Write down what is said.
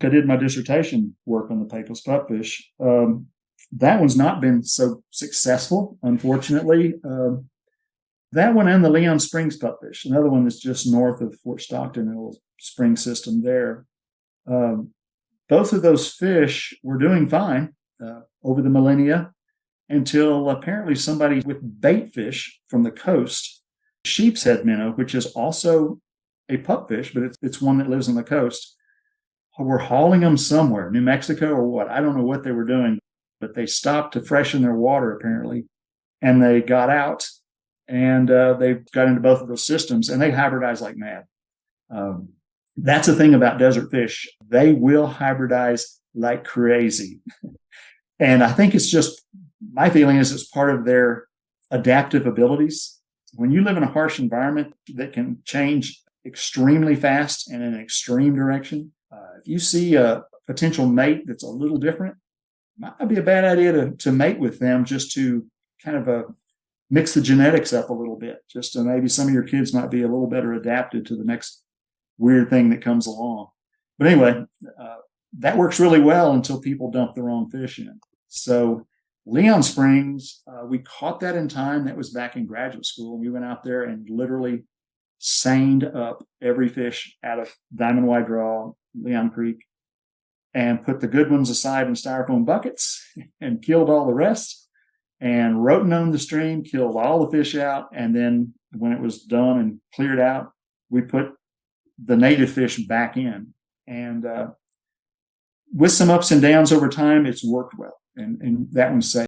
I did my dissertation work on the Pecos pupfish. That one's not been so successful, unfortunately. That one and the Leon Springs pupfish, another one that's just north of Fort Stockton, a little spring system there. Both of those fish were doing fine over the millennia until apparently somebody with baitfish from the coast, Sheepshead minnow, which is also a pupfish, but it's one that lives on the coast, were hauling them somewhere, New Mexico or what. I don't know what they were doing, but they stopped to freshen their water apparently, and they got out and they got into both of those systems and they hybridized like mad. That's the thing about desert fish. They will hybridize like crazy. And I think it's just, my feeling is it's part of their adaptive abilities. When you live in a harsh environment that can change extremely fast and in an extreme direction, if you see a potential mate that's a little different, it might not be a bad idea to mate with them, just to kind of mix the genetics up a little bit, just to maybe some of your kids might be a little better adapted to the next weird thing that comes along. But anyway, that works really well until people dump the wrong fish in. So Leon Springs, we caught that in time. That was back in graduate school. We went out there and literally seined up every fish out of Diamond Wide Draw, Leon Creek, and put the good ones aside in styrofoam buckets and killed all the rest, and rotenone the stream, killed all the fish out. And then when it was done and cleared out, we put the native fish back in. And with some ups and downs over time, it's worked well. And that one's safe.